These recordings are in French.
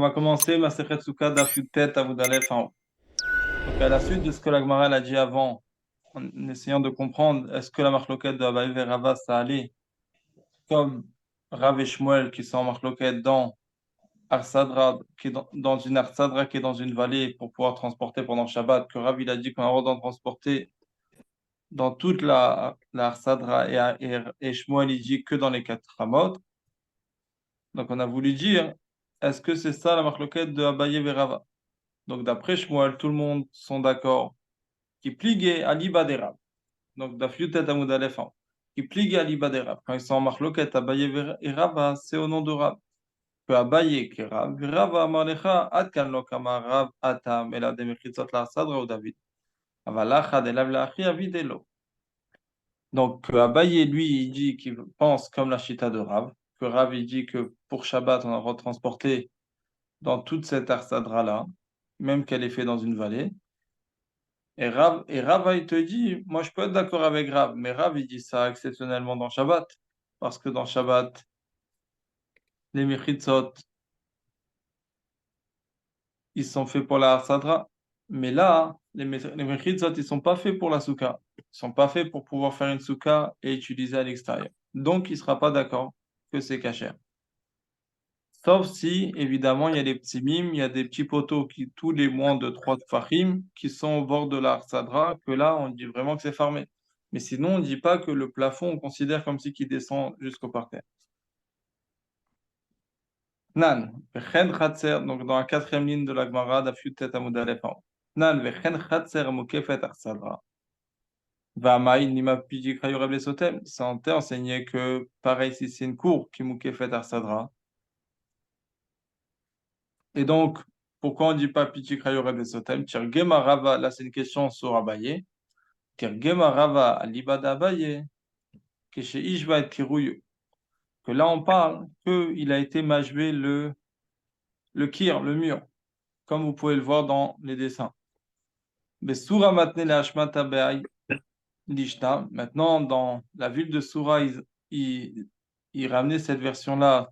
va commencer Masechet Sukkah Daf Yud-Tet Amud Aleph en haut. Donc, à la suite de ce que la Gemara a dit avant, en essayant de comprendre, est-ce que la marloquette de Abaye et Rava, ça allait comme Rav et Shmuel qui sont en marloquette dans Arsadra, qui est dans une Arsadra qui est dans une vallée pour pouvoir transporter pendant Shabbat, que Rav il a dit qu'on a le droit d'en transporter dans toute la Arsadra et Shmuel il dit que dans les quatre Ramot. Donc on a voulu dire, est-ce que c'est ça la marloquette de Abaye et Rava? Donc, d'après Shmuel, tout le monde sont d'accord qui pligue à l'Iba des Rab. Donc, d'Afiutet Amoud Aleph, hein, qui pligue à l'Iba des Rab. Quand ils sont en marloquette, Abaye et Rava, c'est au nom de Rab. Que Abaye qui est Rab, Rava Amalecha, Adkan lo kama Rab Atam, Ela de Mechitzot la Sadra ou David. Avalacha de Lav Lachi Avidelo. Donc, Abaye, lui, il dit qu'il pense comme la Chita de Rab. Que Rab, il dit que pour Shabbat, on a retransporté dans toute cette Arsadra-là, même qu'elle est faite dans une vallée. Et Rav, il te dit, moi je peux être d'accord avec Rav, mais Rav il dit ça exceptionnellement dans Shabbat, parce que dans Shabbat, les Mechitzot, ils sont faits pour la Sadra, mais là, les Mechitzot, ils sont pas faits pour la Souka, ils sont pas faits pour pouvoir faire une Souka et utiliser à l'extérieur. Donc il sera pas d'accord que c'est cachère. Sauf si, évidemment, il y a des petits mimes, il y a des petits poteaux qui, tous les moins de 3 tfachim, qui sont au bord de la Sadra, que là, on dit vraiment que c'est fermé. Mais sinon, on ne dit pas que le plafond, on considère comme si qu'il descend jusqu'au parterre. Nan, vechen chatser, donc dans la quatrième ligne de la Gemara, d'Afiut Tet Amud Aleph en haut. Nan, vechen chatser mukefet ar-Sadra. Va'amai nima pidi krayu Reb Sotem. Ça enseigné que, pareil, si c'est une cour qui mukefet ar-Sadra, et donc, pourquoi on ne dit pas Pichi Krayo Rebbe Sotem? Tirgema Rava, là c'est une question sur Abaye. Tirgema Rava Alibada Abaye, que chez Ishva et Kirouyo. Que là on parle qu'il a été majvé le kir, le mur, comme vous pouvez le voir dans les dessins. Besura Matne le Hashmat Abaye Lishna. Maintenant, dans la ville de Soura, ils ramenaient cette version-là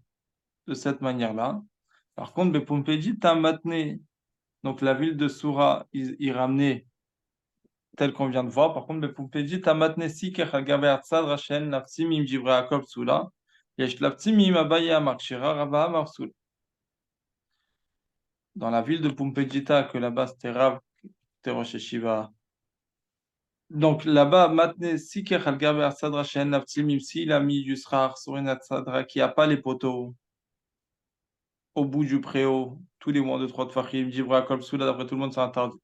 de cette manière-là. Par contre, Bepumpedi Tamatne, donc la ville de Soura, ils ramenaient tel qu'on vient de voir. Par contre, בפומפג'ית המתנסיק על גבי הצד רשן לפצים עם דברי הכל פסולה. יש לפצים עם אביי אמר כשירה רבה אמר פסולה. Dans la ville de Pumpedjita, que là-bas c'était Rav, c'était Rosh Yeshiva. Donc là-bas, Matne Siker al Gaber Sadra Shen Naftimim, s'il a mis du Srar sur une Sadra qui n'a pas les poteaux au bout du préau, tous les mois de 3 Tfachim, Dibra Kol Psula, d'après tout le monde, c'est interdit.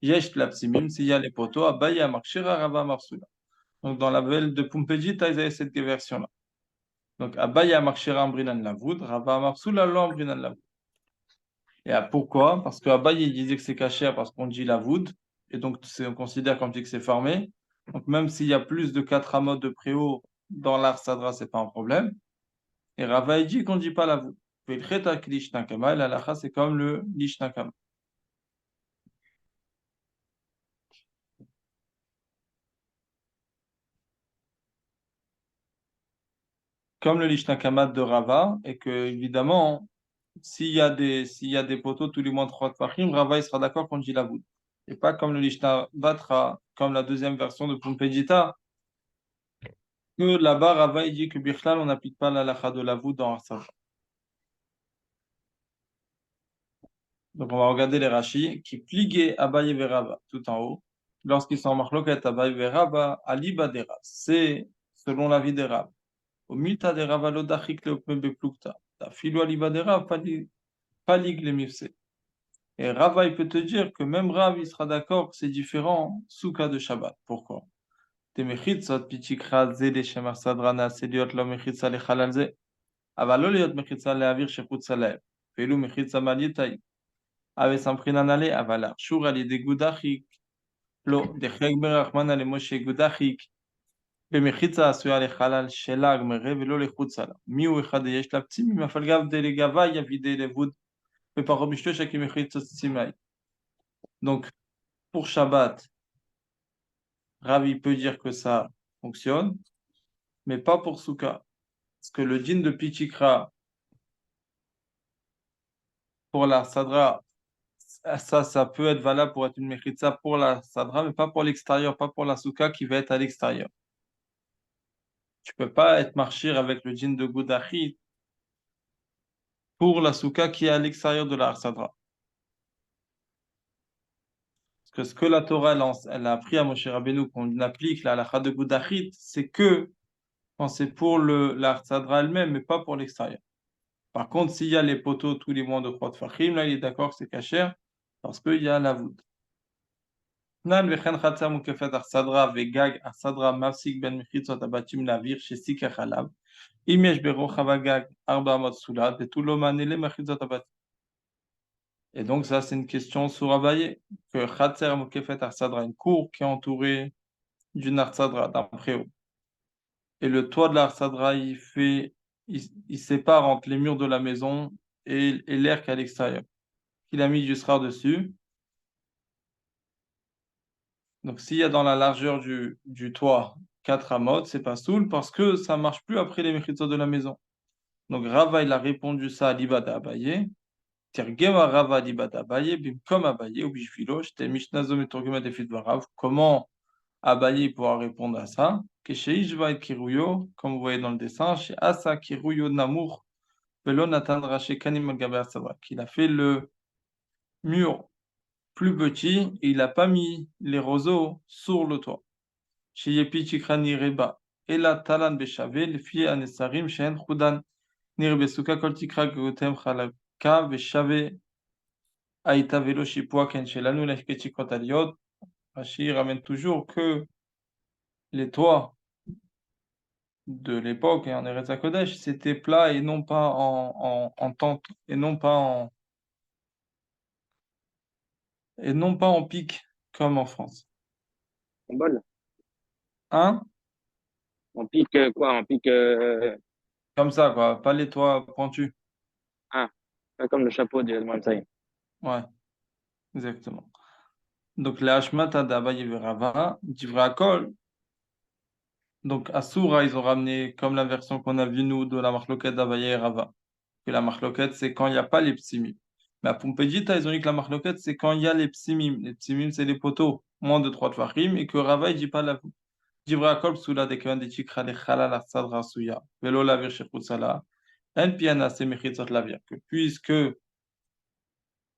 Yesh Lapsimim, s'il y a les poteaux, Abaye Amar Shira Rava Amar Psula. Donc dans la ville de Pumpedjita, ils avaient cette version-là. Donc, Abaya Marchera Ambrinan Lavoud, Rava Marsula Lo Ambrinan Lavoud. Et pourquoi? Parce que Abaye il disait que c'est caché parce qu'on dit Lavoud, et donc on considère comme dit que c'est formé. Donc, même s'il y a plus de 4 amotes de préau dans l'art Sadra, c'est pas un problème. Et Rava il dit qu'on ne dit pas Lavoud. Velcheta Klishnankama, l'alacha c'est comme le Lishnankama. Comme le Lishnakamat de Rava, et que évidemment, s'il y a des poteaux tous les mois de 3 Tfachim, Rava il sera d'accord qu'on dit la voûte. Et pas comme le Lishna Batra, comme la deuxième version de Pumpedita, que là-bas, Rava il dit que Bichlal, on n'applique pas la lacha de la voûte dans Arsav. Donc on va regarder les Rashi qui pliguaient Abaye Veraba tout en haut. Lorsqu'ils sont en marloquette, Abaye Veraba, Aliba des Rab. C'est selon l'avis des Rab. Au Milta des Rab, Alodachik le Beplukta. Ta filo Aliba des Rab, Palig le Mifse. Et Rava, il peut te dire que même Rav, il sera d'accord que c'est différent Souka de Shabbat. Pourquoi? Te mechitzot pitikra ze de shemar sadrana c'est liot lo mechitza lechalal ze. אבל לא להיות מחיצה לאוויר שחוצה להם, ואילו מחיצה מעלייתאי. אבי סמכינן עלי, אבל אשור על ידי גודחיק, לא, דחייג ברחמנא למשה גודחיק, במחיצה עשויה לחלל שלה גמרה ולא לחוצה לה. מיהו אחד יש לה פצימים, אבל גב דלגבה יבידי לבוד, ופרעה בשלושה כמחיצות צימאי. Donc, pour Shabbat, Ravi peut dire que ça fonctionne, mais pas pour Souka. Parce que le djinn de Pichikra, pour la sadra, ça peut être valable pour être une mechitza pour la sadra, mais pas pour l'extérieur, pas pour la souka qui va être à l'extérieur. Tu peux pas être marchir avec le jean de Goudachi pour la souka qui est à l'extérieur de la sadra. Parce que ce que la Torah elle a appris à Moshe Rabbeinu qu'on applique la halakha de Goudachi, c'est que quand c'est pour la sadra elle-même, mais pas pour l'extérieur. Par contre, s'il y a les poteaux tous les mois de Khot Fachim, là, il est d'accord que c'est cachère parce qu'il y a la voûte. Nan וכן חצר מוקפת אכסדרה וגג אכסדרה מפסיק בין מחיצות הבתים לאוויר שסיכך עליו. אם יש ברוחב הגג 400 סולת, ותו לא מענה למחיצות הבתים. Et donc, ça, c'est une question sur Abaye, que Khatser Mokefet Arsadra, une cour qui est entourée d'une Arsadra, d'un préau. Et le toit de l'Arsadra, il sépare entre les murs de la maison et l'air qui est à l'extérieur. Il a mis du srar dessus. Donc, s'il y a dans la largeur du toit 4 amotes, c'est pas soul parce que ça marche plus après les mechitzot de la maison. Donc, Rava, il a répondu ça à l'Ibada Abaye. Tergema Rava l'Ibada Abaye, bim Abaye, ou bishvilo, j'étais Mishnazo Metorgema Defit Varav. Comment Abaye pourra répondre à ça? Que chez Ishva et Kiruyo, comme vous voyez dans le dessin, chez Asa Kiruyo Namour, Velo Natan Raché Kanim Magaber Savra, qu'il a fait le mur plus petit et il n'a pas mis les roseaux sur le toit. Chez Yepi Chikrani Reba, Ela Talan Beshave, le fier Anesarim, Shen Khudan, Nirbesuka Kol Tikra Gotem Khalaka, Beshave, Aïta Velo Shipua Ken Shelanu, Leshketi Kotaliot. Rashi ramène toujours que les toits de l'époque et en Eretz HaKodesh, c'était plat et non pas en tente, et non pas en pic, comme en France. En bol. Hein? On pique quoi? On pique Comme ça, quoi, pas les toits pointus. ah, pas comme le chapeau de Mamsaï. Ouais, exactement. Donc, les Hashmata d'Abaye et Rava, d'Ivra Kol. Donc, à Soura, ils ont ramené, comme la version qu'on a vue, nous, de la marloquette d'Abaye et Rava. Que la marloquette, c'est quand il n'y a pas les psimim. Mais à Pumpedjita, ils ont dit que la marloquette, c'est quand il y a les psimim. Les psimim, c'est les poteaux, moins de 3 tfachim, et que Rava, il dit pas la Divra kol psula de kevan de chikra de chalal asadra suya. Velo lavir shechutzala. En piana se mechitzot lavir. Que puisque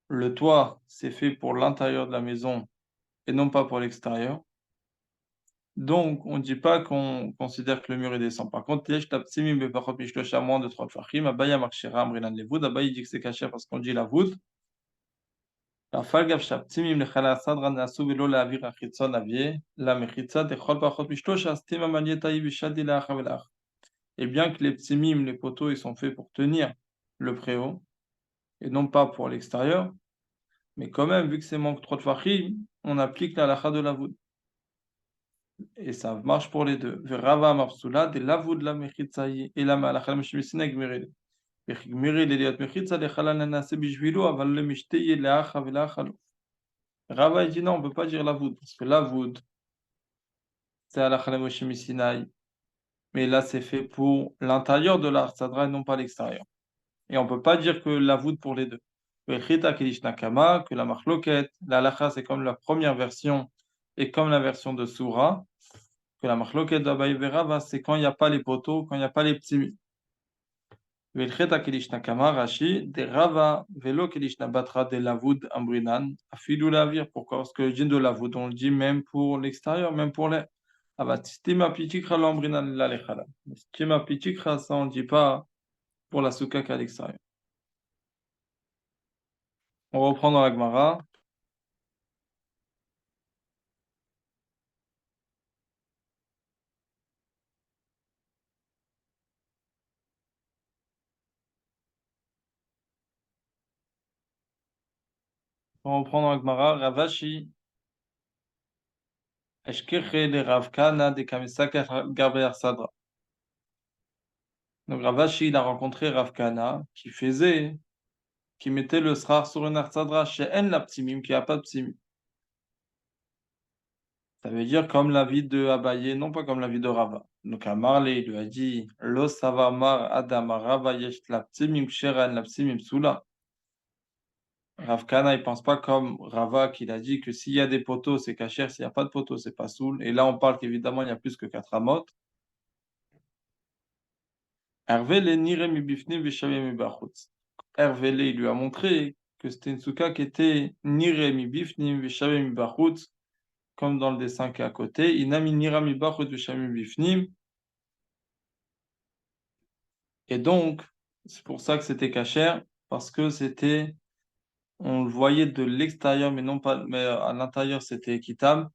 le toit, c'est fait pour l'intérieur de la maison et non pas pour l'extérieur, donc on ne dit pas qu'on considère que le mur est descend. Par contre, yesh tapsimim bepachot mishlosh à moins de 3 tfachim. Abaya marchera amrinan levoud. Abaya dit que c'est caché parce qu'on dit la voûte. Rafal gav shaptimim lechalal asadra nasu velo lavir achitzon avie. La mechitza de chol pachot mishlosh astima manietaï bishadi la achavelach. Et bien que les petits mimes, les poteaux, ils sont faits pour tenir le préau et non pas pour l'extérieur, mais quand même, vu que c'est manque 3 de fachim, on applique la halakha de la voûte. Et ça marche pour les deux. Verava mapsula de la voûte la mechitzaï et la malakha mishmisina gmirele. Gmirele liat mechitza de chalal nanase bishvilo aval le mishteye leacha velachalo. Rava il dit non, on ne peut pas dire la voûte parce que la voûte, c'est halakha mishmisina. Mais là, c'est fait pour l'intérieur de l'art sadra et non pas l'extérieur. Et on ne peut pas dire que la voûte pour les deux. Que la marloquette, la halakha, c'est comme la première version et comme la version de Soura, que la marloquette d'Abaye Verava, c'est quand il n'y a pas les poteaux, quand il n'y a pas les petits. Rashi, de Rava, Velo Kelishna Batra de Lavoud Ambrinan, Afilou Lavir. Pourquoi? Parce que le djinn de Lavoud, on le dit même pour l'extérieur, même pour l'air. Avatistima Pitikra l'Ambrinan la Lechala. Stima Pitikra, ça on ne dit pas pour la soukak à l'extérieur. On reprend dans la Gemara. On reprend dans la Gemara. Ravashi, Eshkeche de Ravkana de Kamisaka Garber Sadra. Donc Ravashi, il a rencontré Ravkana qui mettait le srar sur une arsadra chez En la ptimim, qui n'a pas de ptimim. Ça veut dire comme la vie de Abaye, non pas comme la vie de Rava. Donc Amarle, il lui a dit, Lo savamar adam Rava yesh la ptimim shera en la ptimim soula. Rav Kana, il pense pas comme Rava qui a dit que s'il y a des poteaux, c'est kasher, s'il n'y a pas de poteaux, c'est pas soul. Et là, on parle qu'évidemment, il y a plus que 4 amot. Hervé nire mi bifnim veshaveh mi bachutz. Hervé, il lui a montré que c'était une souka qui était nire mi bifnim veshaveh mi bachutz, comme dans le dessin qui est à côté. Inami nira mi bachutz veshaveh mi bifnim. Et donc, c'est pour ça que c'était kasher, parce que c'était, on le voyait de l'extérieur, mais non pas, mais à l'intérieur, c'était équitable,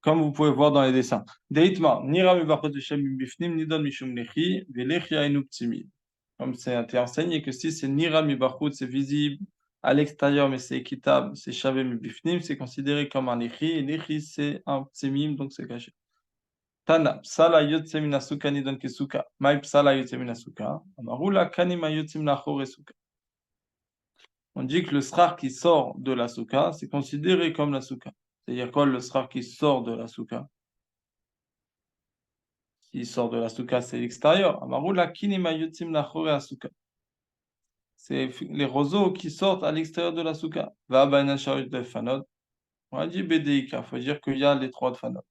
comme vous pouvez voir dans les dessins. Deitma, nira mi bachutz veshaveh mi bifnim, nidon mishum lechi, velechi ainu ptimi. Comme c'est été enseigné que si c'est nira mi bachut, c'est visible à l'extérieur, mais c'est équitable, c'est shavé mi bifnim, c'est considéré comme un lechi, et lechi c'est un tsemim, donc c'est caché. Tana, psala yotse min asuka nidon kesuka. Mai psala yotse min asuka. Amarula kanima yotse min achore suka. On dit que le srar qui sort de la souka, c'est considéré comme la souka. C'est-à-dire quoi le srar qui sort de la souka? Qui sort de la souka, c'est l'extérieur. Amarula kinima yotse min achore asuka. C'est les roseaux qui sortent à l'extérieur de la souka. Va baina sharit de fanot. On a dit BDIK, il faut dire qu'il y a les trois de fanot.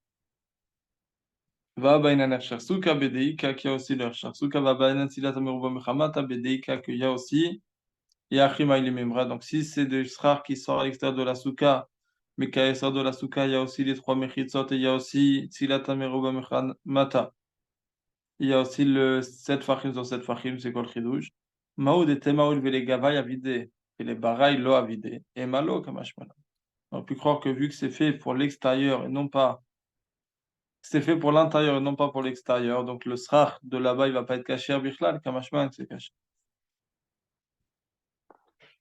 Va baina nefshar souka BDIK, qu'il y a aussi le nefshar souka. Va baina silat ameruba mechamata BDIK, qu'il y a aussi Yachima il memra. Donc si c'est des srar qui sort à l'extérieur de la souka, mais qu'à l'extérieur de la souka, il y a aussi les trois mechitzot et il y a aussi silat ameruba mechamata. Il y a aussi le 7 fachim sur 7 fachim, c'est quoi le chidouj? Maoud et Temaoul les gavaï à vider, et les baraï l'eau à vider, et malo kamashmala. On peut croire que vu que c'est fait pour l'extérieur et non pas, c'est fait pour l'intérieur et non pas pour l'extérieur, donc le srach de là-bas, il va pas être caché à bichlal, kamashman, c'est caché.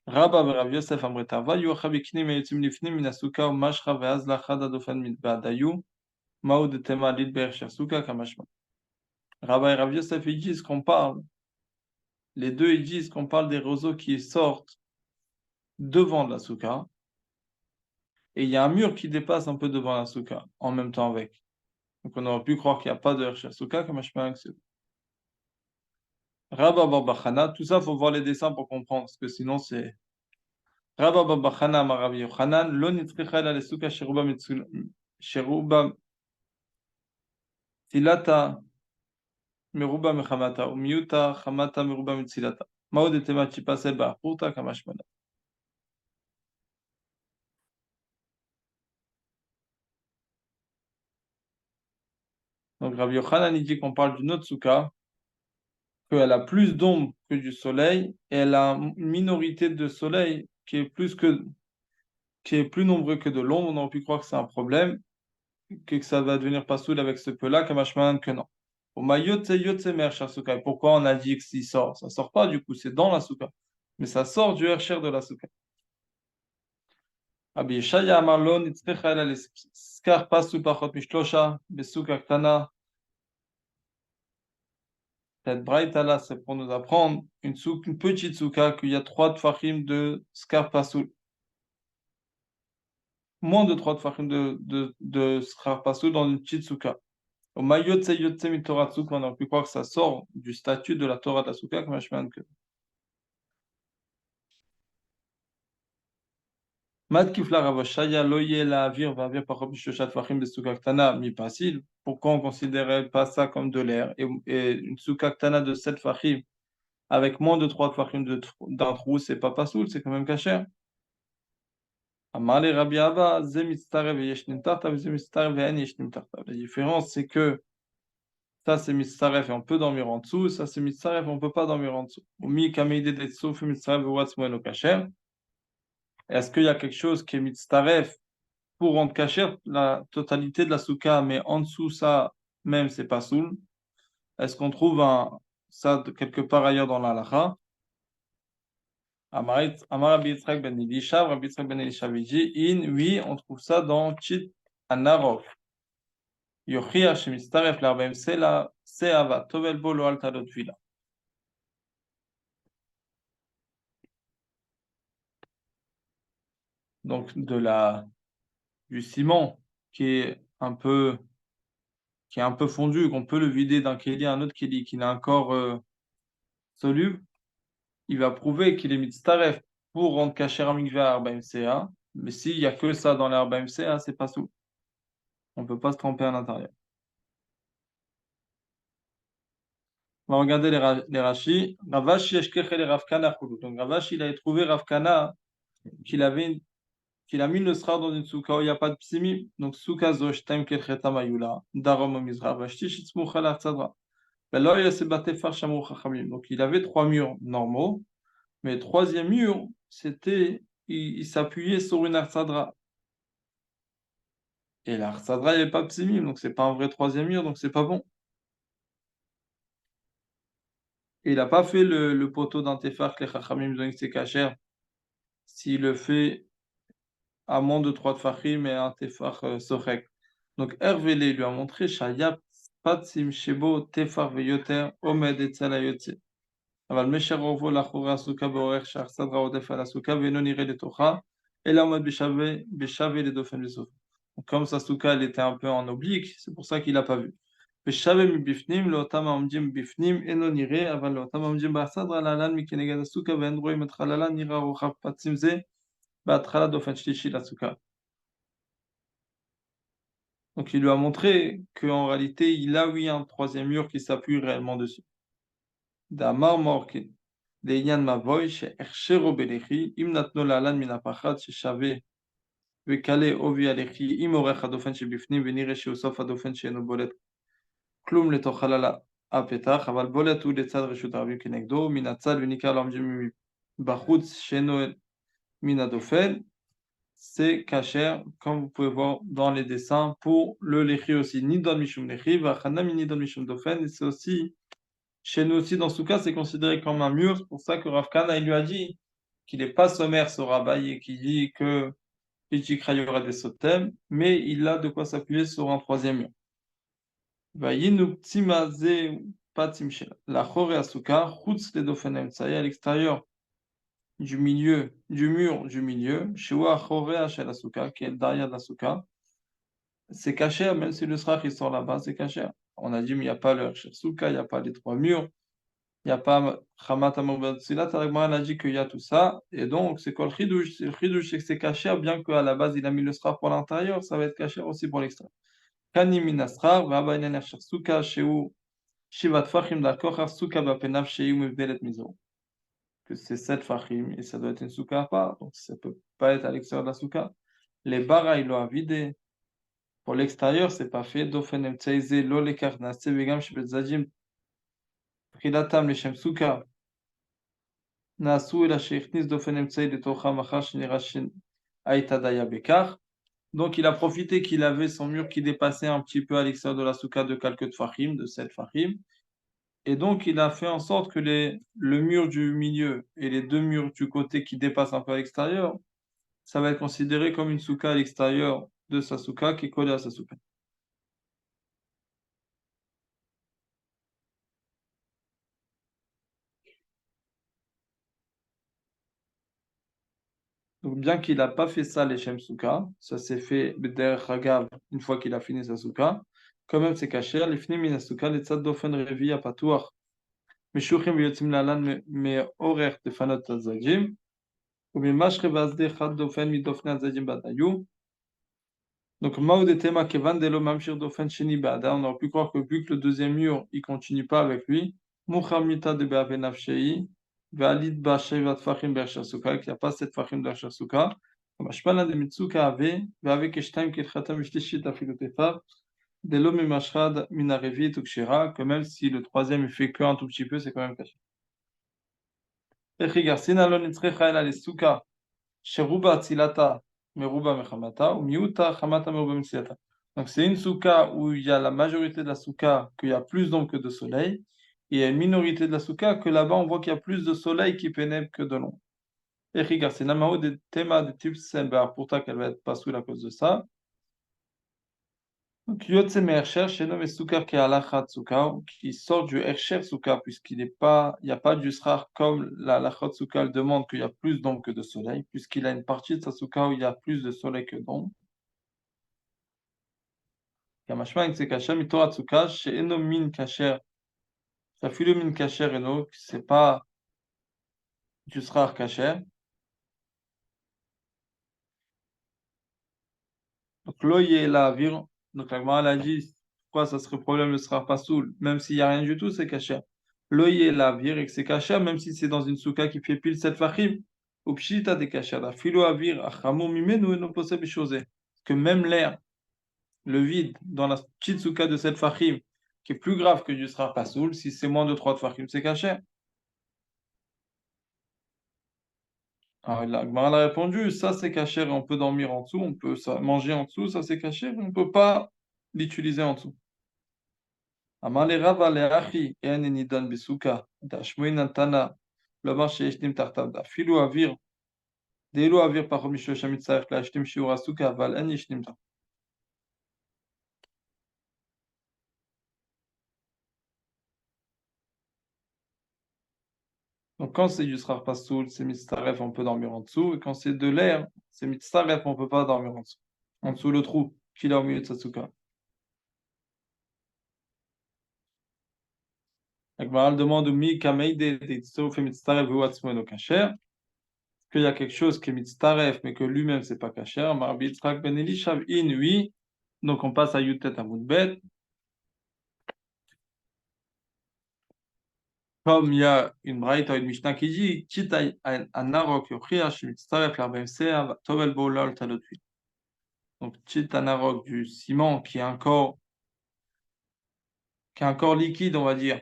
Rabba Rav Yosef Amreta, va yuachabiknim et yutzim lifnim minasuka ou mashra veaz lachad adofan mitbadayu, maoud et Tema lid ber shasuka kamashman. Rabba et Rav Yosef, ils disent qu'on parle. Les deux, ils disent qu'on parle des roseaux qui sortent devant la souka, et il y a un mur qui dépasse un peu devant la souka, en même temps avec. Donc on aurait pu croire qu'il n'y a pas de Hershey souka comme Hashemah. Rabba Barbachana, tout ça, il faut voir les dessins pour comprendre, parce que sinon c'est. Rabba Barbachana, Maravi Yochanan, lo nitzricha la souka sheruba tilata meruba mechamata, ou miuta chamata meruba mitzilata. Maud et tema chipase ba'achuta kamashmana. Donc Rabbi Yochanan, il dit qu'on parle d'une autre souka, qu'elle a plus d'ombre que du soleil, et elle a une minorité de soleil qui est plus nombreux que de l'ombre. On aurait pu croire que c'est un problème, que ça va devenir pas saoul avec ce peu-là, comme Hashman que non. Au maillot, yotse mer souka. Pourquoi on a dit que s'il sort? Ça sort pas, du coup, c'est dans la souka. Mais ça sort du hercher de la souka. Rabbi Yeshaya amar lo nitzpecha ela leskar pasu pachot mishlosha besouka ktana. Cette braïta là, c'est pour nous apprendre une petite souka qu'il y a 3 tfachim de skar pasoul. Moins de 3 tfachim de skar pasoul dans une petite souka. Au mayotse yotse mi Torah tsuk, on a pu croire que ça sort du statut de la Torah de la souka, comme Hashman que. Mat kifla ravashaya loye la avir va avir par bishoshat tfachim de souka ktana mi pasil. Pourquoi on considérait pas ça comme de l'air et une souka ktana de 7 tfachim avec moins de 3 tfachim d'un trou, c'est pas pasoul, c'est quand même caché. La différence, c'est que ça, c'est mitzaref et on peut dormir en dessous, ça, c'est mitzaref et on ne peut pas dormir en dessous. Est-ce qu'il y a quelque chose qui est mitzaref pour rendre kasher la totalité de la souka, mais en dessous, ça, même, c'est pas soul? Est-ce qu'on trouve ça quelque part ailleurs dans la halakha? Amar Rabbi Yitzhak ben Elishav, Rabbi Yitzhak ben Elishav dit, oui, on trouve ça dans Chit Anarov. Yochia shemistaref l'arbaim sela seava tovel bo lo alta lot vila. Donc du ciment qui est un peu fondu, qu'on peut le vider d'un kéli à un autre kéli qui n'a un corps soluble, il va prouver qu'il est mitzaref pour rendre kasher un mikveh à 40 CA. Mais s'il n'y a que ça dans les 40 CA, c'est pas sous. On ne peut pas se tromper à l'intérieur. On va regarder les Rashi. Ravashi Eshkech et Rav Kana Chulu. Donc Ravashi, il avait trouvé Rav Kana qu'il a mis le srar dans une souka où il n'y a pas de psimi. Donc souka zo shtem kelcheta mayula. Darom au mizrach. Vashti shitzmucha la tzadra. Donc il avait trois murs normaux, mais le troisième mur, il s'appuyait sur une arsadra. Et l'arsadra, il n'y avait pas de psimim, donc c'est pas un vrai troisième mur, donc c'est pas bon. Et il n'a pas fait le poteau d'un tefar que les chachamim disent que c'est kasher. S'il le fait à moins de 3 tfachim et un tefar sochek. Donc Hervé lui a montré Shayab Patsim Shebo Tefar Veyoter Omed Etzel Ayotze. אבל מי שרובו לאחורי הסוכה באורך שהסדרה עודף על הסוכה ואינו נראה לתוכה, אלא עומד בשווה לדופן בסוף. Donc, comme sa souka elle était un peu en oblique, c'est pour ça qu'il n'a pas vu. בשווה מבפנים לאותם העומדים בפנים אינו נראה, אבל לאותם העומדים בסדרה להלן מכנגד הסוכה ואין רואים את חללה נראה רוחב פצים זה בהתחלה דופן שלישי לסוכה. Donc il lui a montré qu'en réalité il a oui un troisième mur qui s'appuie réellement dessus. D'Amar Morke. לעניין מבוי שהכשרו בלכי, אם נתנו להלן מן הפחד ששווה וקלה עובי הלכי, אם עורך הדופן שבפנים ונראה שהוא סוף הדופן שאינו בולט כלום לתוך חלל הפתח, אבל בולט הוא לצד רשות הרבים כנגדו, מן הצד וניכר לעומדים בחוץ שאינו מן הדופן, c'est kasher, comme vous pouvez voir dans les dessins, pour le lechi aussi, ni don mishum lechi, vachana ni don mishum dofen, et c'est aussi chez nous aussi, dans ce cas, c'est considéré comme un mur. C'est pour ça que Rav Kana, il lui a dit qu'il n'est pas sommaire, ce rabbin, et qu'il dit que Ichikra, il y aura des sotem, mais il a de quoi s'appuyer sur un troisième mur. Vayinu ptimaze patimshel. La chore asuka, chutz le dofenem. Ça y est, à l'extérieur du milieu, du mur du milieu, shewa chore shel asuka, qui est derrière la souka. C'est caché, même si le srach il sort là-bas, c'est caché. On a dit, mais il n'y a pas le souka, il n'y a pas les trois murs. Il n'y a pas Hamat Amor Silat, elle a dit qu'il y a tout ça, et donc c'est quoi le chidouche? Le chidouche, c'est que c'est caché, bien qu'à la base il a mis le srar pour l'intérieur, ça va être caché aussi pour l'extérieur. Kani minasrar, v'aba inen yachar suka, sheu shivat fachim d'akor, suka bapenav sheu mevdelet mizo. Que c'est 7 fachim, et ça doit être une souka à part, donc ça peut pas être à l'extérieur de la souka. Les bara, il l'a vidé. Pour l'extérieur, c'est pas fait. Dofen emtseize, lo lekar nase, vegam shibetzadim, prilatam leshem souka. Donc il a profité qu'il avait son mur qui dépassait un petit peu à l'extérieur de la souka de quelques tfachim, de 7 fachim. Et donc il a fait en sorte que le mur du milieu et les deux murs du côté qui dépassent un peu à l'extérieur, ça va être considéré comme une souka à l'extérieur de sa souka qui est collée à sa souka. Donc, bien qu'il n'a pas fait ça, les Shem Souka, ça s'est fait derrière Hagav une fois qu'il a fini sa Souka, quand même c'est caché, les fini min Souka, les tzad dofen revi à patouach, meshuchim v'yotzim lalan me'orer tefanot tzadjim, ou mimashre vazde chad dofen midofne tzadjim badayu. Donc, Mao de Tema Kevan Delo Mamshir Dofen Sheni Bada, on aurait pu croire que vu que le deuxième mur, il continue pas avec lui, Mouchamita de Beave Nafshei, Valid Bashei Vatfachim Bershar Suka, qu'il n'y a pas cette Fachim Bershar Suka, comme Ashpana de Mitsuka Ave, Veave Keshtaim Ketchatam Ishtishit Afilotefav, Delo Mimashad Minarevi Tukshira, que même si le troisième il fait que un tout petit peu, c'est quand même caché. Echigar Sinalon Nitzrecha El Suka, Sheruba Tzilata. Meruba Mechamata, ou Miuta Chamata Meruba Mitzilata. Donc c'est une souka où il y a la majorité de la souka qu'il y a plus d'ombre que de soleil, et il y a une minorité de la souka que là-bas on voit qu'il y a plus de soleil qui pénètre que de l'ombre. Et regarde, c'est Namao de Tema de type Sembar, pourtant qu'elle va être pas sous à cause de ça. Donc Yotse Mersher, chez nous, souka qui est alachat souka, qui sort du Ersher souka, puisqu'il n'est pas, il n'y a pas du srar comme la alachat souka le demande qu'il y a plus d'ombre que de soleil, puisqu'il a une partie de sa souka où il y a plus de soleil que d'ombre. Kamashma, c'est kasher, mitorat souka, chez eno min kasher, ça fait le min kasher eno, c'est pas du srar kasher. Donc, l'oyer la vire. Donc, la Gemara elle a dit, pourquoi ça serait problème, ne sera pas soul, même s'il n'y a rien du tout, c'est caché. L'oyer la vire et que c'est caché, même si c'est dans une souka qui fait pile 7 fachim. Ou pshita des cachets. La philo avir, achamou mimenu, et non possible chose. Que même l'air, le vide, dans la petite souka de 7 fachim, qui est plus grave que du sera pas soul, si c'est moins de 3 fachim, c'est caché. Alors, la Gemara elle a répondu, ça c'est caché, on peut dormir en dessous, on peut manger en dessous, ça c'est caché, on ne peut pas l'utiliser en dessous. אמר לי רבא לאחי, אין נידון בסוכה, דשמואינן תנא, לומר שישנים תחתיו, אפילו אוויר, דאילו אוויר פחות משלושה מצטרך להשלים שיעור הסוכה, אבל אין ישנים תחתיו. Donc quand c'est du srar pasoul, c'est mitzaref, on peut dormir en dessous, et quand c'est de l'air, c'est mitzaref, on peut pas dormir en dessous. En dessous le trou, qu'il a au milieu de sa souka. La Gemara demande mi kameide de tzoruf et mitzaref ou atzmono kasher, qu'il y a quelque chose qui est mitzaref, mais que lui-même c'est pas kasher. Marbi Yitzhak ben Elishav, oui. Donc on passe à Yutet à Moudbet. Comme il y a une braïta, une Mishnah qui dit, Chita anarok yochia shemitzaref l'arbem sea tovel bo lol talotui. Donc chita anarok du ciment qui est un corps liquide, on va dire.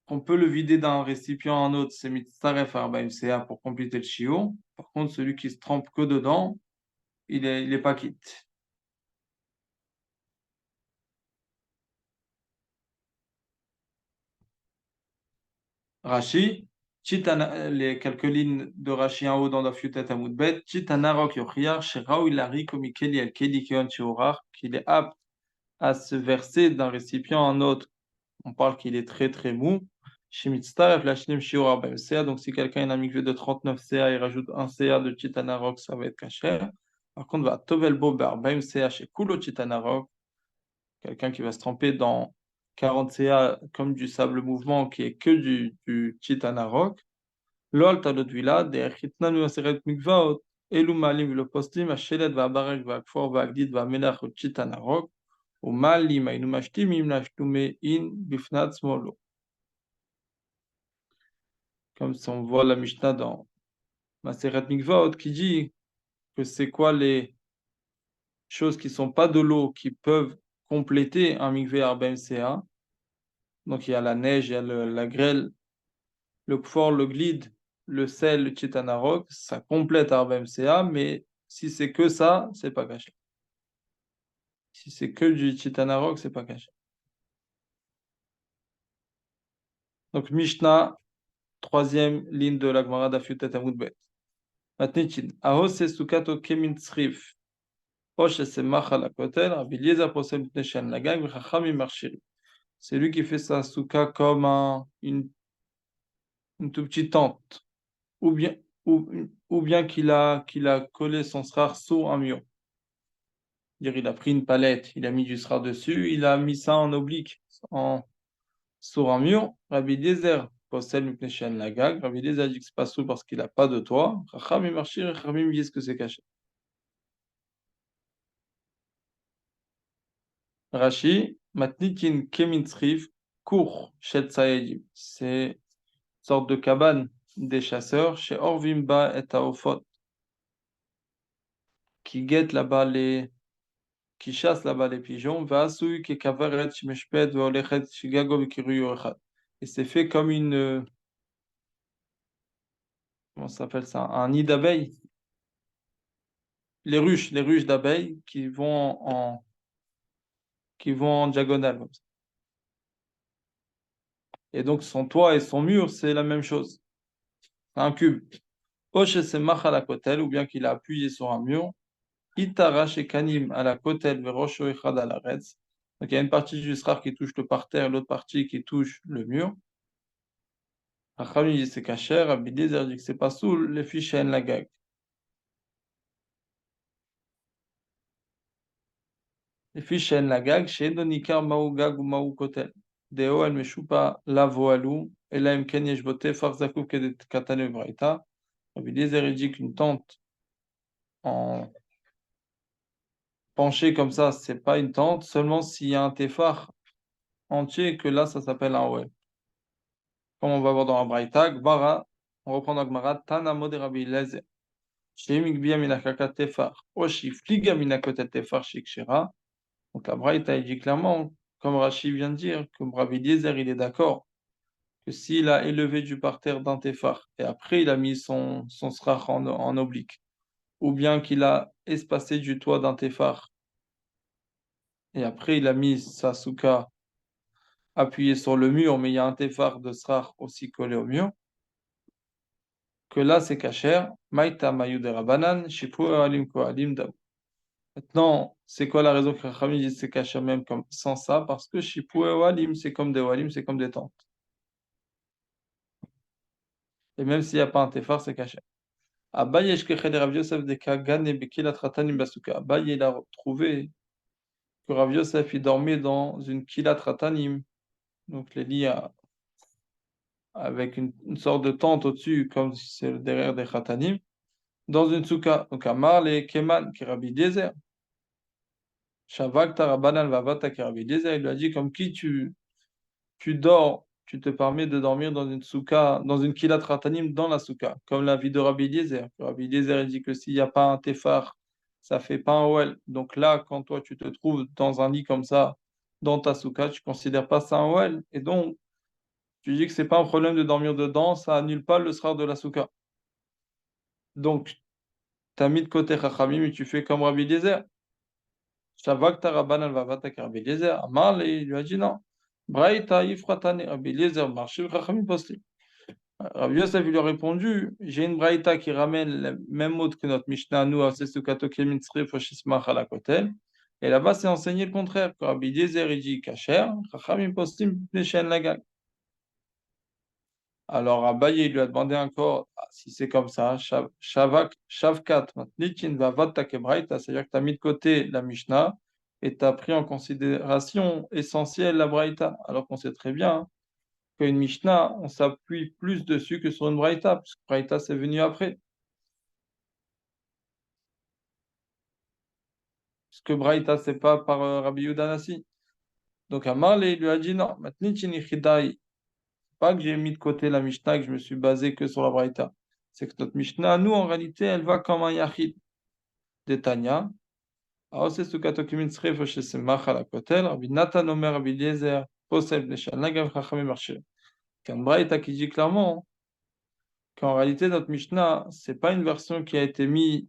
On peut le vider d'un récipient à un autre, c'est mitzaref l'arbem sea pour compléter le chiot. Par contre, celui qui se trempe que dedans, il est pas quitte. Rashi, les quelques lignes de Rashi en haut dans la Fiutet Amoudbet, Chitanarok Yochiar, Sheraou Ilari, Komikeli El Keli Keon Sheorar, qu'il est apte à se verser d'un récipient à un autre. On parle qu'il est très très mou. Shemitztaref Lashnim Sheorar Bem Sea, donc si quelqu'un a un mikveh de 39 CA, il rajoute un CA de Chitanarok, ça va être caché. Par contre, va Tovel Bobar Bem Sea chez Kulo Chitanarok, quelqu'un qui va se tremper dans 40 CA comme du sable mouvement qui est que du Chitanarok. לא עלתה לו טבילה, דרך התננו עשרת מקוואות, אלו מעלים ולא פוסלים, השלד והברק והכפור והגדיד והמלח וצ'יטן הרוק, ומעלים היינו משתימים להשתומין בפני עצמו לא. Comme si on voit la Mishnah dans Maseret Mikvaot qui dit que c'est quoi les choses qui ne sont pas de l'eau qui peuvent compléter un mikveh Arba MCA. Donc il y a la neige, il y a la grêle, le kfor, le glide, le sel, le chitanarok, ça complète Arba MCA, mais si c'est que ça, c'est pas caché. Si c'est que du chitanarok, c'est pas caché. Donc Mishnah, troisième ligne de la Gemara d'Afiutet Amoudbet. Matnichin, ahose sukato kemin tsrif, oche se macha la kotel, Rabbi Eliezer posem tneshen lagag, v'chachami marshiri. C'est lui qui fait sa souka comme une toute petite tente, ou bien, ou bien qu'il a collé son srar sous un mur. Dire, il a pris une palette, il a mis du srar dessus, il a mis ça en oblique, sur un mur. Rabbi Eliezer possède Mipneshen Lagag. Rabbi Eliezer dit que c'est pas sous parce qu'il n'a pas de toit. Chacham et Marchir et Chachamim disent que c'est caché. Rashi, Matnikin Kemintzrif, Kour Shet Sayedim. C'est une sorte de cabane des chasseurs chez Orvimba et Taofot qui guettent là-bas qui chassent là-bas les pigeons. Vasui ke kaveret shmeshpet veolechet shigago v'kiruyo echad. Et c'est fait comme comment ça s'appelle ça? Un nid d'abeilles. Les ruches d'abeilles qui vont en diagonale comme ça. Et donc son toit et son mur, c'est la même chose. C'est un cube. Oche se macha la kotel, ou bien qu'il a appuyé sur un mur. Itara kanim à la kotel verosho echad à la retz. Donc il y a une partie du srar qui touche le parterre, l'autre partie qui touche le mur. Rachami dit c'est kacher, Rabbi Eliezer dit que c'est pas sous les fiches en la gag. Les fiches en la gag, chez Donikar maou gag ou maou kotel. Deo el meshupa la voilou, et là im ken yesh bote farzakou kedet katane braïta. Rabbi Eliezer dit qu'une tente en penché comme ça, c'est pas une tente, seulement s'il y a un tefar entier, que là, ça s'appelle un ouel. Comme on va voir dans la Braïta, Gmara, on reprend dans Gmara, Tana Mode Rabbi Eliezer, Shemik Bia Minakaka Tefar, Oshi Fliga Minakotet Tefar Shikshira. Donc la Braïta, il dit clairement, comme Rashi vient de dire, que Rabbi Eliezer, il est d'accord que s'il a élevé du parterre d'un tefar et après il a mis son srach en oblique, ou bien qu'il a espacé du toit d'un tefar et après il a mis sa souka appuyée sur le mur, mais il y a un tefar de srach aussi collé au mur, que là c'est kasher, maïta mayude rabanan, shipu alim kohalim daou. Maintenant, c'est quoi la raison que Rachami dit c'est kasher même comme sans ça? Parce que shipu alim, c'est comme des walim, c'est comme des tentes. Et même s'il n'y a pas un tefar, c'est kasher. Abaye Eshkechel de Rav Yosef de Kagan et Bekilat Ratanim Basuka. Abaye, il a trouvé que Rav Yosef, il dormait dans une Kilat Ratanim, donc les lits avec une sorte de tente au-dessus, comme si c'est derrière des Ratanim, dans une souka. Donc Amar le Keman, qui est Rabbi Eliezer. Shavak Tarabanan Vavata, qui est Rabbi Eliezer. Il lui a dit, comme qui tu dors, tu te permets de dormir dans une souka, dans une kilat ratanim dans la souka, comme la vie de Rabbi Eliezer. Rabbi Eliezer il dit que s'il n'y a pas un tefar, ça fait pas un ouel. Donc là, quand toi tu te trouves dans un lit comme ça, dans ta souka, tu considères pas ça un ouel. Et donc, tu dis que c'est pas un problème de dormir dedans, ça annule pas le srar de la souka. Donc, tu as mis de côté Chachamim et tu fais comme Rabbi Eliezer. Shavak Taraban al-Vavata Rabbi Eliezer. Amar, il lui a dit non. Braïta Yifratane, Rabbi Eliezer, marché Chachamim posté. Rabbi Yosef il lui a répondu, j'ai une braïta qui ramène le même mot que notre Mishnah, nous, à Sesukato Kemin Tzrif Oshismach à la Kotel. Et là-bas, c'est enseigné le contraire. Que Rabbi Eliezer, il dit Kacher, Chachamim Postim Pnei Lagag. Alors, Abaye, il lui a demandé encore, ah, si c'est comme ça, Shavkat, Matnitin, Vavatta Kebraïta, c'est-à-dire que tu as mis de côté la Mishnah et tu as pris en considération essentielle la braïta, alors qu'on sait très bien qu'une Mishnah, on s'appuie plus dessus que sur une Braïta, parce que Braïta, c'est venu après. Parce que Braïta, c'est pas par Rabbi Yudanassi. Donc Amarle, il lui a dit non, maintenant, pas que j'ai mis de côté la Mishnah, que je me suis basé que sur la Braïta. C'est que notre Mishnah, nous, en réalité, elle va comme un Yachid de Tanya. Aose Sukato Kimin Sref, Shesemach à la Kotel, Rabbi Nathan Omer, Rabbi Eliezer, Posel, Neshal, Nagav, Chachamim, Marché. Qu'un Braïta qui dit clairement qu'en réalité, notre Mishnah, c'est pas une version qui a été mise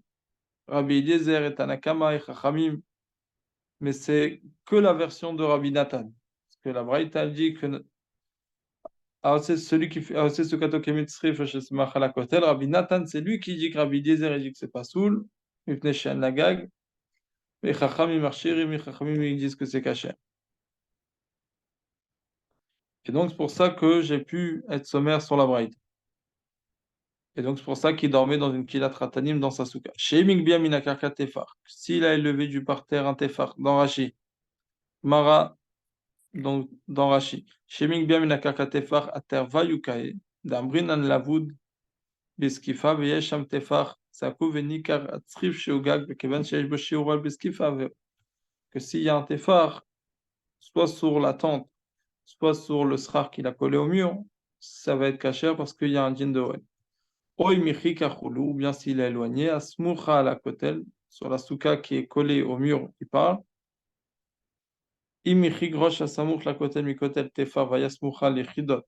Rabbi Eliezer et Tanakama et Chachamim, mais c'est que la version de Rabbi Nathan. Parce que la Braïta dit que c'est celui qui fait c'est ce Katokemet Srif chez Smachala Kotel. Rabbi Nathan, c'est lui qui dit que Rabbi Eliezer il dit que c'est pas soul, Mipnei She'en Lagag, et Chachamim Marchirim, et Chachamim ils disent que c'est caché. Et donc c'est pour ça que j'ai pu être sommaire sur la Braïta. Et donc c'est pour ça qu'il dormait dans une kilat ratanim dans sa souka. Sheming bien minakarka tefar. S'il a élevé du parterre un tefar dans Rashi, Mara donc dans Rashi. Sheming bien minakaka tefar ater vayukae, d'ambrin an lavud beskifa veyesh sham tefar, sakou venikar atzrif sheugag bekevan sheyesh bo shiural beskifa. Que s'il y a un tefar, soit sur la tente, soit sur le srar qu'il a collé au mur, ça va être caché parce qu'il y a un djinn de Oel. Oy michi kachulu, ou bien s'il est éloigné, asmucha à la kotel, sur la souka qui est collée au mur, il parle. Imichi grosh asamuk la kotel mikotel tefar vayasmucha lechidot.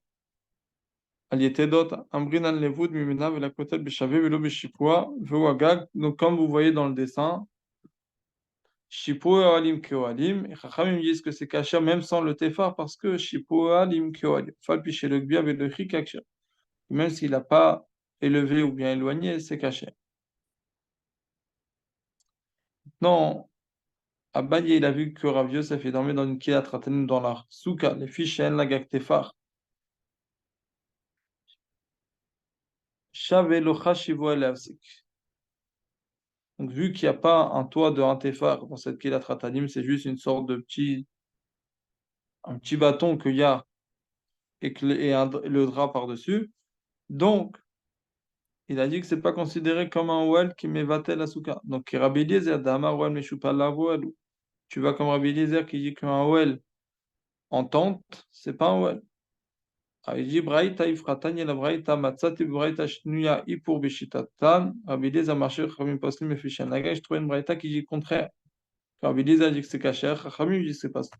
Alietedot, ambrinan levud mimena la kotel beshave velo beshipua, veuagag. Donc, comme vous voyez dans le dessin, shipua alim keoalim, et chachamim disent que c'est caché même sans le tefar parce que shipua alim keoalim. Fal piché le gbia vedochi kaksha. Même s'il n'a pas élevé ou bien éloigné, c'est caché. Non. Abaye, il a vu que Rav Yosef est dormi dans une kilat ratanim dans la souka, les fiches en la gaktefar. Shavelocha shivo elavsik. Donc, vu qu'il n'y a pas un toit de un tefar dans cette kilat ratanim, c'est juste une sorte de un petit bâton qu'il y a et le drap par-dessus. Donc, il a dit que c'est pas considéré comme un ouel qui mevatel la souka. Donc, Rabbi Eliezer, Damar ouel meshupal la ouel. Tu vas comme Rabbi Eliezer qui dit qu'un ouel en tente, c'est pas un ouel. Ah, il dit Braïta ifratani la Braïta matzati Braïta shnuya ipur bishitatan. Rabbi Eliezer marché Chachamim poslim efishan. La je trouve une Braïta qui dit le contraire. Rabbi Eliezer dit que c'est caché, Chachamim dit que c'est pas ça.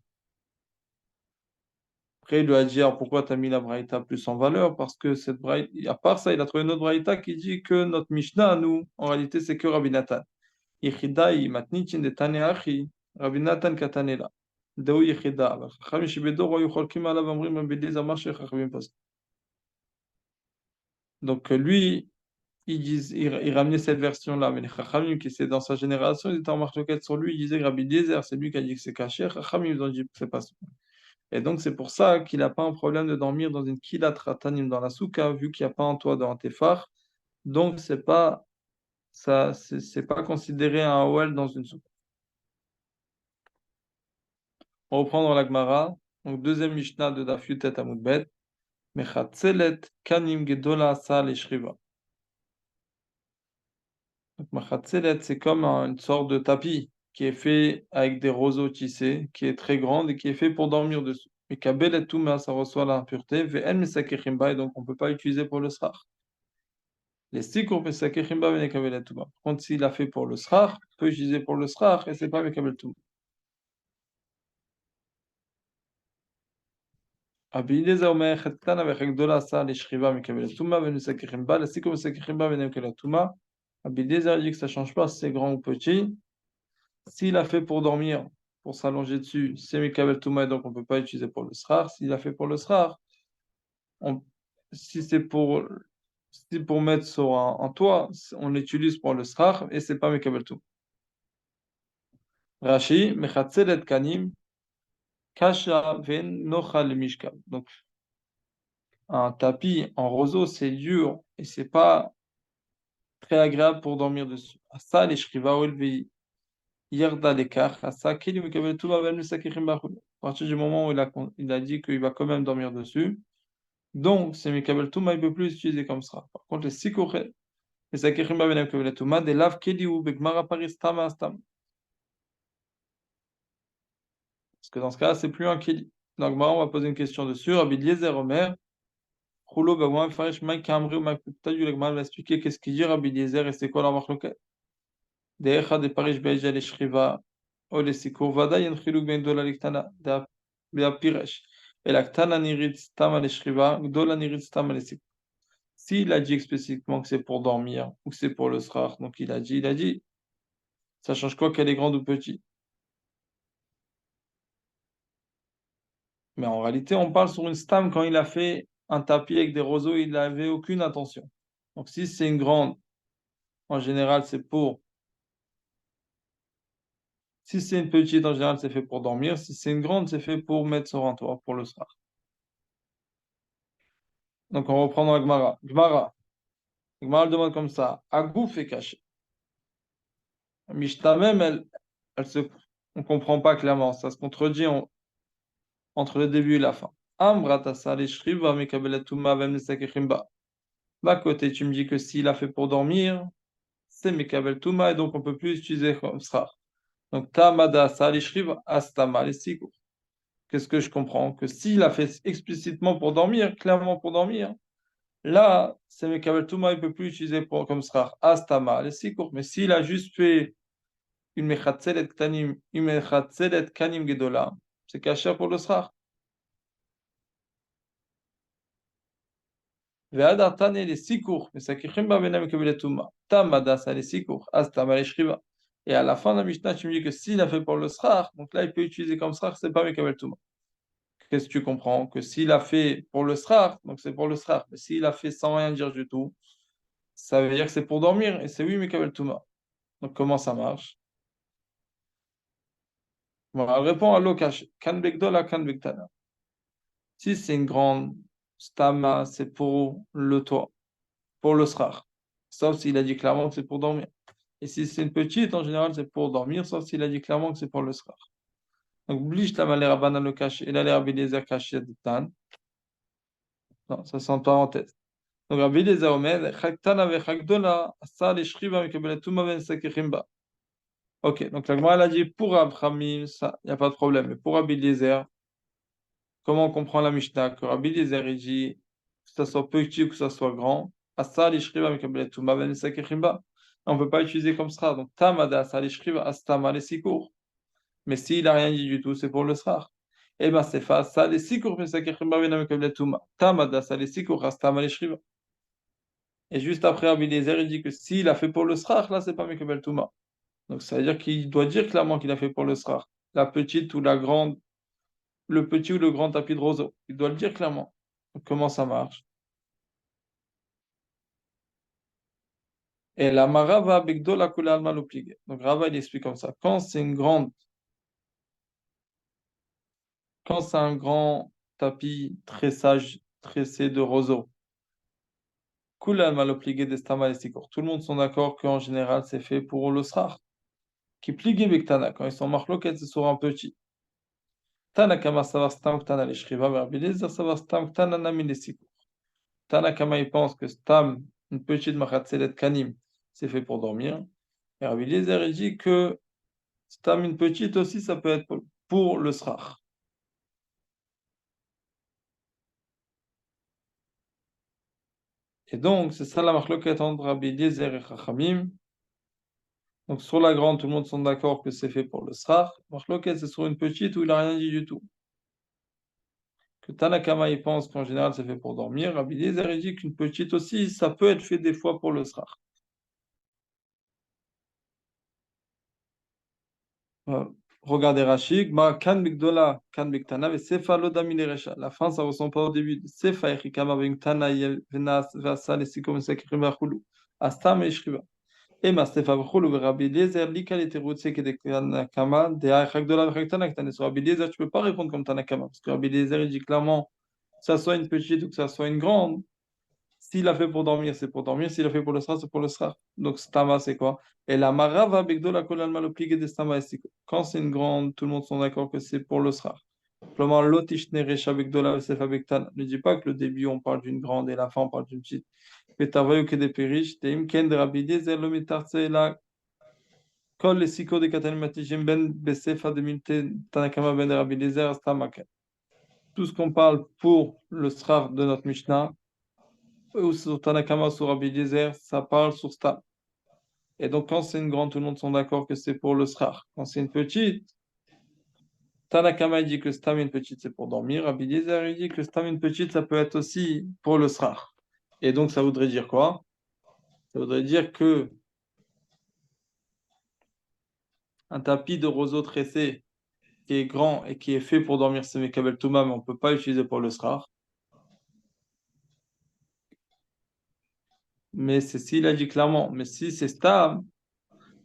Après, il lui a dit, alors pourquoi tu as mis la Braïta plus en valeur? Parce que cette Braïta, à part ça, il a trouvé une autre Braïta qui dit que notre Mishnah, nous, en réalité, c'est que Rabbi Nathan. Yichidai matnichin de Tane Achi, Rabbi Nathan Katanela. Deu Yichida. Chachamim Shibedor, Yucholkim Alav Amrim, Rabbi Eliezer marché Chachamim poslim. Donc, lui, il ramenait cette version-là, mais les Chachamim, qui c'est dans sa génération, ils étaient en marque sur lui, ils disaient que Rabbi Eliezer, c'est lui qui a dit que c'est caché, Chachamim, ils ont dit que c'est pas ça. Et donc, c'est pour ça qu'il n'a pas un problème de dormir dans une kilat ratanim dans la souka, vu qu'il n'y a pas un toit dans un tefar. Donc, c'est pas, ça, c'est pas considéré un ouel dans une souka. On reprend dans la Gemara, donc deuxième Mishnah de Daf Yutet Amud Bet, Mechatzelet kanim gedola asa leshriva. Donc, Mechatzelet, c'est comme une sorte de tapis qui est fait avec des roseaux tissés, qui est très grande et qui est fait pour dormir dessus. Mais kabel et tout, mais ça reçoit l'impureté, ve'en mesakechim ba, et donc on ne peut pas l'utiliser pour le srach. Les sikour mesakechim ba ve'ne kabel et tout. Par contre, s'il a fait pour le srach, on peut utiliser pour le srach et c'est pas mekabel tout. Rabbi Eliezer omer chet ktana ve'chet gdola asa leshriva mekabel et tuma ve'ne mesakechim ba, les sikour mesakechim ba ve'ne kabel et tuma. Rabbi Eliezer dit que ça change pas si c'est grand ou petit. S'il a fait pour dormir, pour s'allonger dessus, c'est Mikabel Touma, donc on ne peut pas utiliser pour le Srar. S'il a fait pour le Srar, on, si c'est pour mettre sur un toit, on l'utilise pour le Srar et c'est pas Mikabel Touma. Rashi, Mechatzelet Kanim, Kasha Ven Nochal Mishkab. Donc, un tapis en roseau, c'est dur et c'est pas très agréable pour dormir dessus. Ça, les Shriva ou Yarda l'écart, à ça, à partir du moment où il a dit qu'il va quand même dormir dessus, donc c'est Mikabel Touma, il ne peut plus l'utiliser comme ça. Par contre, les Sikouché, les Sakirim Ba Benem Kabel Touma, des Lav Keli ou Begmara Paris Tama Astam. Parce que dans ce cas, c'est plus un Keli. Donc, on va poser une question dessus. Rabbi Eliezer Omer, Roulo Bagwan Farish Mike Kamri ou Mike Putaju, le va expliquer qu'est-ce qu'il dit Rabbi Eliezer et c'est quoi leur marloquette. Des Echa de Paris Beja les Shriva. או לסיכור, ודאי אין חילוק בין גדולה לקטנה, והפירש, אלא קטנה נראית סתמה לשכיבה, גדולה נראית סתמה לסיכור. S'il a dit explicitement que c'est pour dormir ou que c'est pour le srar, donc il a dit, ça change quoi qu'elle est grande ou petite? Mais en réalité, on parle sur une stam quand il a fait un tapis avec des roseaux, il n'avait aucune intention. Donc si c'est une grande, en général, c'est pour. Si c'est une petite, en général, c'est fait pour dormir. Si c'est une grande, c'est fait pour mettre sur un toit, pour le srar. Donc on reprend dans la Gemara. Gemara. Gemara demande comme ça. Agouf est caché. Mishta même, on ne comprend pas clairement. Ça se contredit entre le début et la fin. D'un côté, tu me dis que s'il a fait pour dormir, c'est Mekabel Touma et donc on ne peut plus utiliser comme ça. Donc, Tamada Salishriv Astama Lesikur. Qu'est-ce que je comprends? Que s'il a fait explicitement pour dormir, clairement pour dormir, là, c'est Mekabel Touma, il ne peut plus utiliser comme srar Astama Lesikur. Mais s'il a juste fait une Mechatzelet Kanim Gedola, c'est caché pour le srar. Ve'adar tane les sikour, mais ça qui chimba benam kebeletuma. Tamada ça les sikour, astama les shriva. Et à la fin de la Mishnah, tu me dis que s'il a fait pour le srar, donc là il peut utiliser comme srar, c'est pas mekabeltuma. Qu'est-ce que tu comprends? Que s'il a fait pour le srar, donc c'est pour le srar. Mais s'il a fait sans rien dire du tout, ça veut dire que c'est pour dormir, et c'est oui mekabeltuma. Donc comment ça marche? Bon, elle répond à l'okash. Kan begdola, kan begtana. Si c'est une grande stama, c'est pour le toit, pour le srar. Sauf s'il a dit clairement que c'est pour dormir. Et si c'est une petite, en général, c'est pour dormir, sauf s'il a dit clairement que c'est pour le srar. Donc, oblige la malère à le cacher, et la l'air caché de tan. Non, ça c'est en parenthèse. Donc Rabbi Eliezer Omer, Chag Tana vechag Gdola, Asa l'eshriva mekabelet tuma ben sakechim ba. Ok, donc la Gemara elle a dit pour Abraham, ça, il n'y a pas de problème. Mais pour Rabbi Eliezer, comment on comprend la Mishnah? Que Rabbi Eliezer il dit que ça soit petit ou que ça soit grand, Asa l'eshriva mekabelet tuma ben sakechim ba. On ne peut pas utiliser comme ça. Donc Tamada Asa l'eshriva, Astama les sikour. Mais s'il n'a rien dit du tout, c'est pour le srar. Eh bien, c'est face ça les sikour ben sakechim ba ben mekabelet tuma. Tamada Asa les sikour, Astama l'eshriva. Et juste après, Rabbi Eliezer, il dit que s'il a fait pour le srach, là, c'est pas Mekabel Touma. Donc, ça veut dire qu'il doit dire clairement qu'il a fait pour le srach. La petite ou la grande, le petit ou le grand tapis de roseau. Il doit le dire clairement. Donc, comment ça marche? Et la marava begdo la kula alma l'oplige. Donc, Rava, il explique comme ça. Quand c'est un grand tapis tressage, tressé de roseau, kula alma l'oplige d'estama et sikour. Tout le monde sont d'accord qu'en général, c'est fait pour le srach. Qui pligue bektana. Quand ils sont marloquettes, c'est sur un petit. Tanakama savar stam ktana l'eshriva, Rabbi Eliezer savar stam ktana nami l'esikur. Tanakama il pense que stam, une petite machatzelet kanim, c'est fait pour dormir. Et Rabbi Eliezer il dit que stam, une petite aussi, ça peut être pour le srach. Et donc, c'est ça la marloquette entre Rabbi Eliezer et Chachamim. Donc, sur la grande, tout le monde sont d'accord que c'est fait pour le srach. Marloquette, c'est sur une petite où il n'a rien dit du tout. Que Tanakama il pense qu'en général, c'est fait pour dormir. Rabbi Eliezer il dit qu'une petite aussi, ça peut être fait des fois pour le srach. Regardez Rachid, ma kan bigdola, kan bigtana, ve sefa lo damine recha. La fin, ça ressemble pas au début. Sefa echikama bigtana venas vasa le sikom sekrim vachulu. Asta me ishriva. Et ma sefa vachulu ve Rabbi Eliezer lika le terutse ke de Tanakama de achak dola vechak Tanakama. Sur Rabbi Eliezer, tu peux pas répondre comme Tanakama parce que Rabbi Eliezer il dit clairement que ça soit une petite ou que ça soit une grande. S'il a fait pour dormir, c'est pour dormir. S'il a fait pour le sera, c'est pour le sera. Donc, stama, c'est quoi? Et la marava begdo la kolal maloplige de stama estiko. Quand c'est une grande, tout le monde sont d'accord que c'est pour le sera. Simplement, l'otishne recha begdo la vesefa begtan. Ne dis pas que le début, on parle d'une grande et la fin, on parle d'une petite. Petavayu que des périches, teim ken de rabidi, zer lo mitartse la kol le siko de katalimatijim ben besefa de milte tanakama ben de rabidi, zer stama. Tout ce qu'on parle pour le sera de notre Mishnah, ou sur Tanakama, sur Rabbi Eliezer, ça parle sur Stam. Et donc, quand c'est une grande, tout le monde sont d'accord que c'est pour le srar. Quand c'est une petite, Tanakama il dit que Stam une petite, c'est pour dormir. Rabbi Eliezer il dit que Stam une petite, ça peut être aussi pour le srar. Et donc, ça voudrait dire quoi? Ça voudrait dire que un tapis de roseau tressé qui est grand et qui est fait pour dormir, c'est Mekabel Touma, mais on ne peut pas l'utiliser pour le srar. Mais c'est s'il a dit clairement. Mais si c'est Stam,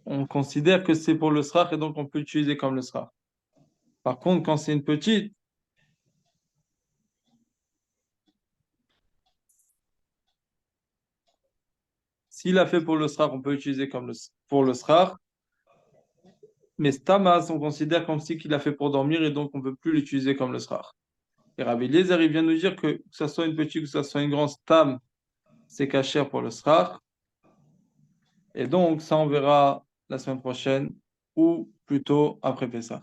on considère que c'est pour le srar et donc on peut l'utiliser comme le srar. Par contre, quand c'est une petite, s'il a fait pour le srar, on peut utiliser comme pour le srar. Mais stamas, on considère comme si qu'il a fait pour dormir et donc on ne peut plus l'utiliser comme le srar. Et Rabbi Eliezer, il vient nous dire que ce soit une petite ou que ce soit une grande stam, c'est cachère pour le srar. Et donc, ça, on verra la semaine prochaine ou plutôt après Pessah.